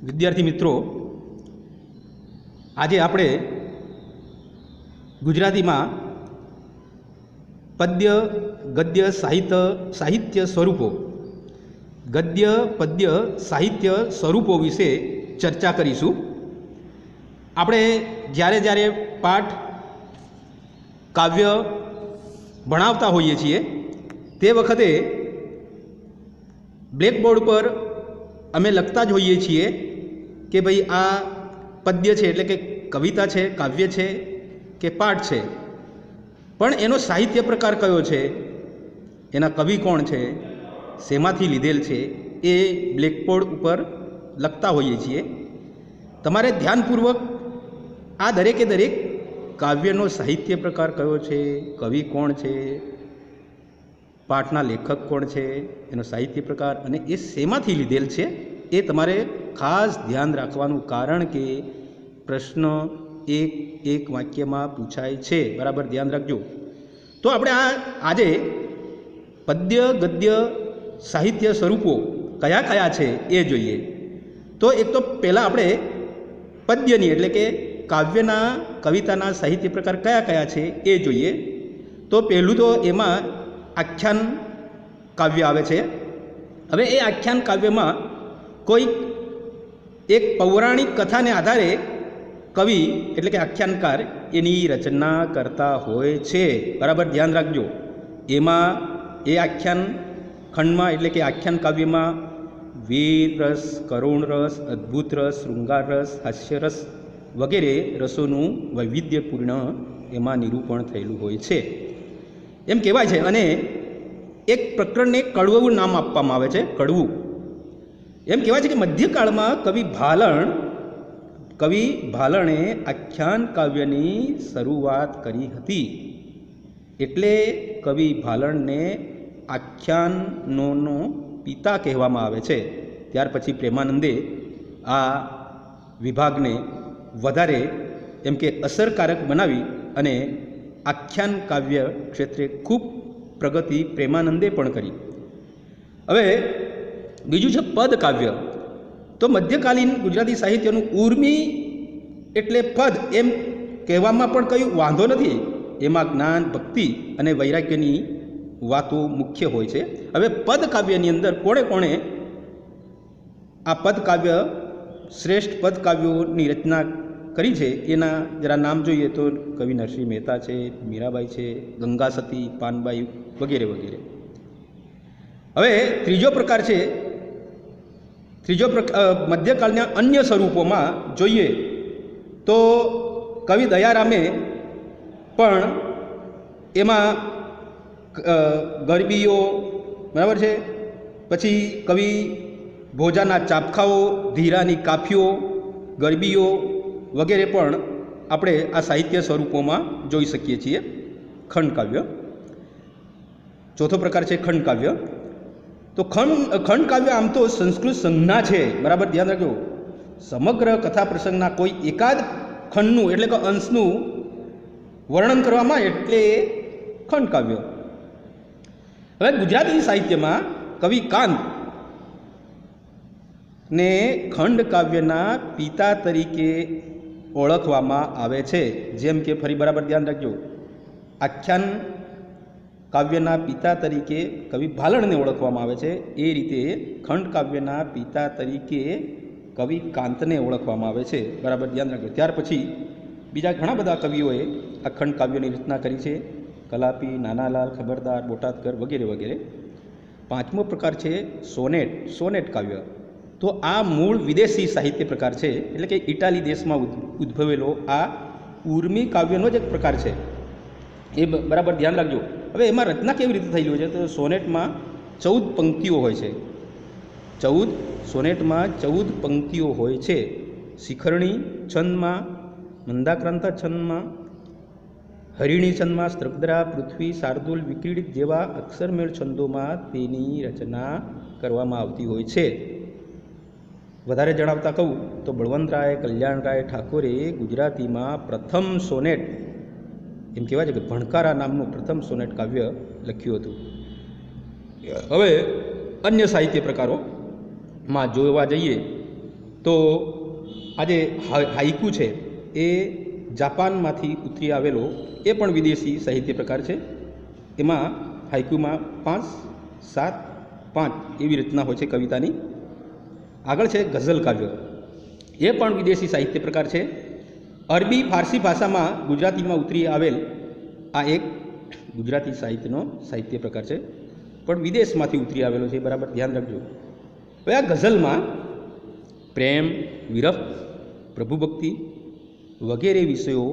વિદ્યાર્થી મિત્રો, આજે આપણે ગુજરાતીમાં પદ્ય ગદ્ય સાહિત્ય સ્વરૂપો ગદ્ય પદ્ય સાહિત્ય સ્વરૂપો વિશે ચર્ચા કરીશું। આપણે જ્યારે પાઠ કાવ્ય ભણાવતા હોઈએ છીએ તે વખતે બ્લેકબોર્ડ પર અમે લખતા જ હોઈએ છીએ કે ભાઈ આ પદ્ય છે એટલે કે કવિતા છે, કાવ્ય છે કે પાઠ છે, પણ એનો સાહિત્ય પ્રકાર કયો છે, એના કવિ કોણ છે, શેમાંથી લીધેલ છે, એ બ્લેકબોર્ડ ઉપર લખતા હોઈએ છીએ। તમારે ધ્યાનપૂર્વક આ દરેકે દરેક કાવ્યનો સાહિત્ય પ્રકાર કયો છે, કવિ કોણ છે, પાઠના લેખક કોણ છે, એનો સાહિત્ય પ્રકાર અને એ શેમાંથી લીધેલ છે એ તમારે ખાસ ધ્યાન રાખવાનું, કારણ કે પ્રશ્ન એક વાક્યમાં પૂછાય છે। બરાબર ધ્યાન રાખજો। તો આપણે આજે પદ્ય ગદ્ય સાહિત્ય સ્વરૂપો કયા કયા છે એ જોઈએ। તો એક તો પહેલાં આપણે પદ્યની એટલે કે કાવ્યના કવિતાના સાહિત્ય પ્રકાર કયા કયા છે એ જોઈએ। તો પહેલું તો એમાં આખ્યાન કાવ્ય આવે છે। હવે એ આખ્યાન કાવ્યમાં કોઈક એક પૌરાણિક કથાને આધારે કવિ એટલે કે આખ્યાનકાર એની રચના કરતા હોય છે। બરાબર ધ્યાન રાખજો। એમાં એ આખ્યાન ખંડમાં એટલે કે આખ્યાન કાવ્યમાં વીર રસ, કરુણ રસ, અદ્ભુત રસ, શૃંગાર રસ, હાસ્ય રસ વગેરે રસોનું વૈવિધ્યપૂર્ણ એમાં નિરૂપણ થયેલું હોય છે એમ કહેવાય છે। અને એક પ્રકરણને કડવું નામ આપવામાં આવે છે, કડવું। એમ કહેવાય છે કે મધ્યકાળમાં કવિ ભાલણે આખ્યાન કાવ્યની શરૂઆત કરી હતી, એટલે કવિ ભાલણને આખ્યાનોનો પિતા કહેવામાં આવે છે। ત્યાર પછી પ્રેમાનંદે આ વિભાગને વધારે એમ કે અસરકારક બનાવી અને આખ્યાન કાવ્ય ક્ષેત્રે ખૂબ પ્રગતિ પ્રેમાનંદે પણ કરી। હવે બીજું છે પદ કાવ્ય। તો મધ્યકાલીન ગુજરાતી સાહિત્યનું ઉર્મી એટલે પદ એમ કહેવામાં પણ કયું વાંધો નથી, એમાં જ્ઞાન, ભક્તિ અને વૈરાગ્યની વાતો મુખ્ય હોય છે। હવે પદ કાવ્યની અંદર કોણે આ પદ કાવ્ય શ્રેષ્ઠ પદ કાવ્યોની રચના કરી છે એના જરા નામ જોઈએ તો કવિ નરસિંહ મહેતા છે, મીરાબાઈ છે, ગંગા સતી, પાનબાઈ વગેરે વગેરે। હવે ત્રીજો પ્રકાર છે, મધ્યકાળના અન્ય સ્વરૂપોમાં જોઈએ તો કવિ દયારામે પણ એમાં ગરબીઓ, બરાબર છે, પછી કવિ ભોજાના ચાપખાઓ, ધીરાની કાફીઓ, ગરબીઓ વગેરે પણ આપણે આ સાહિત્ય સ્વરૂપોમાં જોઈ શકીએ છીએ। ખંડકાવ્ય ચોથો પ્રકાર છે ખંડકાવ્ય। તો ખંડકાવ્ય આમ તો સંસ્કૃત સંજ્ઞા છે, બરાબર ધ્યાન રાખજો। સમગ્ર કથા પ્રસંગના કોઈ એકાદ ખંડનું એટલે કે અંશનું વર્ણન કરવામાં એટલે ખંડકાવ્ય। હવે ગુજરાતી સાહિત્યમાં કવિ કાંત ને ખંડકાવ્યના પિતા તરીકે ઓળખવામાં આવે છે। જેમ કે ફરી બરાબર ધ્યાન રાખજો, આખ્યાન કાવ્યના પિતા તરીકે કવિ ભાલણને ઓળખવામાં આવે છે, એ રીતે ખંડકાવ્યના પિતા તરીકે કવિ કાંતને ઓળખવામાં આવે છે। બરાબર ધ્યાન રાખજો। ત્યાર પછી બીજા ઘણા બધા કવિઓએ આ ખંડકાવ્યની રચના કરી છે, કલાપી, નાનાલાલ, ખબરદાર, બોટાદકર વગેરે વગેરે। પાંચમો પ્રકાર છે સોનેટ કાવ્ય। તો આ મૂળ વિદેશી સાહિત્ય પ્રકાર છે, એટલે કે ઇટાલી દેશમાં ઉદ્ભવેલો આ ઉર્મી કાવ્યનો જ એક પ્રકાર છે, એ બરાબર ધ્યાન રાખજો। હવે એમાં રચના કેવી રીતે થયેલી હોય છે તો સોનેટમાં 14 પંક્તિઓ હોય છે, સોનેટમાં 14 પંક્તિઓ હોય છે। શિખરણી છંદમાં, મંદાક્રાંતા છંદમાં, હરિણી છંદમાં, સ્ત્રગ્ધરા, પૃથ્વી, શાર્દુલ, વિક્રીડિત જેવા અક્ષરમેળ છંદોમાં તેની રચના કરવામાં આવતી હોય છે। વધારે જણાવતા કહું તો બળવંતરાય કલ્યાણરાય ઠાકોરે ગુજરાતીમાં પ્રથમ સોનેટ એમ કહેવાય છે કે ભણકારા નામનું પ્રથમ સોનેટ કાવ્ય લખ્યું હતું। હવે અન્ય સાહિત્ય પ્રકારોમાં જોવા જઈએ તો આ જે હાઇકુ છે એ જાપાનમાંથી ઉતરી આવેલો એ પણ વિદેશી સાહિત્ય પ્રકાર છે. એમાં હાઇકુમાં 5, 7, 5 એવી રચના હોય છે કવિતાની. આગળ છે ગઝલ કાવ્ય, એ પણ વિદેશી સાહિત્ય પ્રકાર છે. અરબી ફારસી ભાષામાં ગુજરાતીમાં ઉતરી આવેલ આ એક ગુજરાતી સાહિત્યનો સાહિત્ય પ્રકાર છે, પણ વિદેશમાંથી ઉતરી આવેલો છે, બરાબર ધ્યાન રાખજો. હવે આ ગઝલમાં પ્રેમ, વિરહ, પ્રભુભક્તિ વગેરે વિષયો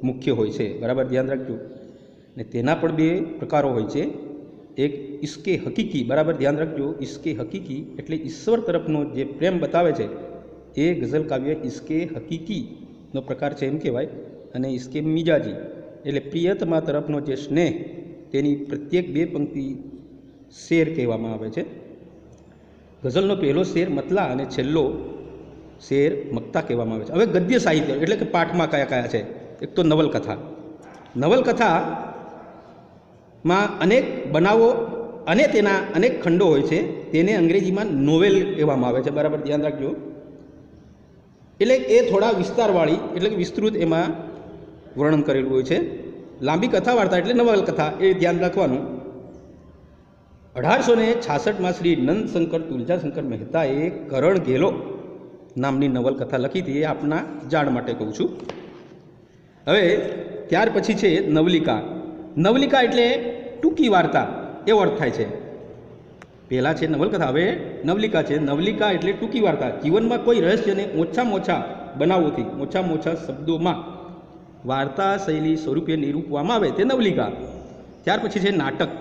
મુખ્ય હોય છે, બરાબર ધ્યાન રાખજો. ને તેના પણ 2 પ્રકારો હોય છે. એક ઇશ્કે હકીકી, બરાબર ધ્યાન રાખજો. ઇશ્કે હકીકી એટલે ઈશ્વર તરફનો જે પ્રેમ બતાવે છે એ ગઝલ કાવ્ય ઇશ્કે હકીકીનો પ્રકાર છે એમ કહેવાય. અને ઇશ્કે મિજાજી એટલે પ્રિયતમા તરફનો જે સ્નેહ, તેની પ્રત્યેક 2 પંક્તિ શેર કહેવામાં આવે છે. ગઝલનો પહેલો શેર મતલા અને છેલ્લો શેર મક્તા કહેવામાં આવે છે. હવે ગદ્ય સાહિત્ય એટલે કે પાઠમાં કયા કયા છે? એક તો નવલકથા. નવલકથામાં અનેક બનાવો અને તેના અનેક ખંડો હોય છે, તેને અંગ્રેજીમાં નોવેલ કહેવામાં આવે છે, બરાબર ધ્યાન રાખજો. એટલે એ થોડા વિસ્તારવાળી એટલે કે વિસ્તૃત એમાં વર્ણન કરેલું હોય છે. લાંબી કથા વાર્તા એટલે નવલકથા, એ ધ્યાન રાખવાનું. 1866માં શ્રી નંદશંકર તુલજાશંકર મહેતાએ કરણ ઘેલો નામની નવલકથા લખી હતી, એ આપના જાણ માટે કહું છું. હવે ત્યાર પછી છે નવલિકા. નવલિકા એટલે ટૂંકી વાર્તા એવો અર્થ થાય છે. પહેલાં છે નવલકથા, હવે નવલિકા છે. નવલિકા એટલે ટૂંકી વાર્તા. જીવનમાં કોઈ રહસ્યને ઓછામાં ઓછા બનાવોથી, ઓછામાં ઓછા શબ્દોમાં વાર્તા શૈલી સ્વરૂપે નિરૂપવામાં આવે તે નવલિકા. ત્યાર પછી છે નાટક.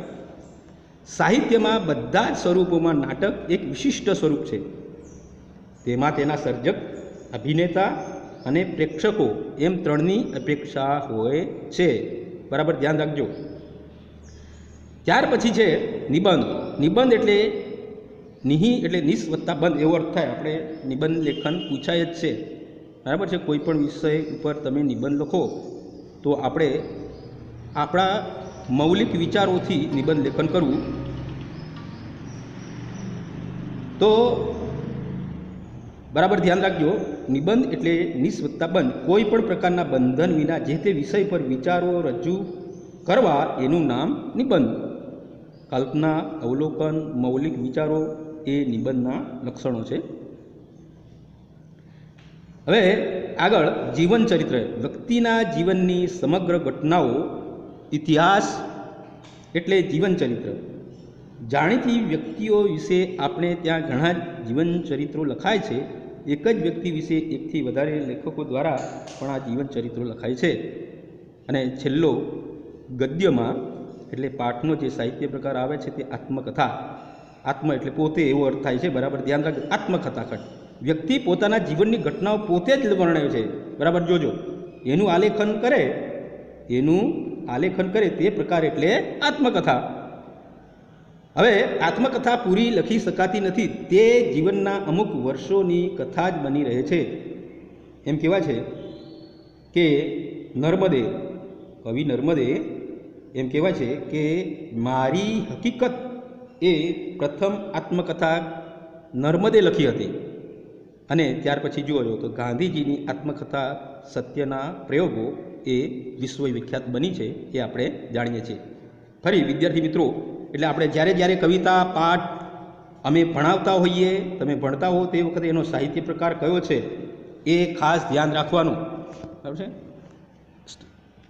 સાહિત્યમાં બધા જ સ્વરૂપોમાં નાટક એક વિશિષ્ટ સ્વરૂપ છે. તેમાં તેના સર્જક, અભિનેતા અને પ્રેક્ષકો એમ 3ની અપેક્ષા હોય છે, બરાબર ધ્યાન રાખજો. ત્યાર પછી છે નિબંધ. નિબંધ એટલે નિહિ એટલે નિસ વત્તા બંધ એવો અર્થ થાય. આપણે નિબંધ લેખન પૂછાય જ છે, બરાબર છે. કોઈ પણ વિષય ઉપર તમે નિબંધ લખો તો આપણે આપણા મૌલિક વિચારોથી નિબંધ લેખન કરવું. તો બરાબર ધ્યાન રાખજો. નિબંધ એટલે નિસ વત્તા બંધ, કોઈ પણ પ્રકારના બંધન વિના જે તે વિષય પર વિચારો રજૂ કરવા એનું નામ નિબંધ. કલ્પના, અવલોકન, મૌલિક વિચારો એ નિબંધના લક્ષણો છે. હવે આગળ જીવન ચરિત્ર. વ્યક્તિના જીવનની સમગ્ર ઘટનાઓ, ઇતિહાસ એટલે જીવન ચરિત્ર. જાણીતી વ્યક્તિઓ વિશે આપણે ત્યાં ઘણા જીવન ચરિત્રો લખાય છે. એક જ વ્યક્તિ વિશે એકથી વધારે લેખકો દ્વારા પણ આ જીવન ચરિત્રો લખાય છે. અને છેલ્લો ગદ્યમાં એટલે પાઠનો જે સાહિત્ય પ્રકાર આવે છે તે આત્મકથા. આત્મ એટલે પોતે એવો અર્થ થાય છે, બરાબર ધ્યાન રાખજો. આત્મકથા ખંડ. વ્યક્તિ પોતાના જીવનની ઘટનાઓ પોતે જ વર્ણવે છે, બરાબર જોજો. એનું આલેખન કરે તે પ્રકાર એટલે આત્મકથા. હવે આત્મકથા પૂરી લખી શકાતી નથી, તે જીવનના અમુક વર્ષોની કથા જ બની રહે છે. એમ કહેવાય છે કે નર્મદે, કવિ નર્મદે એમ કહેવાય છે કે મારી હકીકત એ પ્રથમ આત્મકથા નર્મદે લખી હતી. અને ત્યાર પછી જુઓ તો ગાંધીજીની આત્મકથા સત્યના પ્રયોગો એ વિશ્વવિખ્યાત બની છે, એ આપણે જાણીએ છીએ. ફરી વિદ્યાર્થી મિત્રો, એટલે આપણે જ્યારે જ્યારે કવિતા પાઠ અમે ભણાવતા હોઈએ, તમે ભણતા હો તે વખતે એનો સાહિત્ય પ્રકાર કયો છે એ ખાસ ધ્યાન રાખવાનું, બરાબર છે.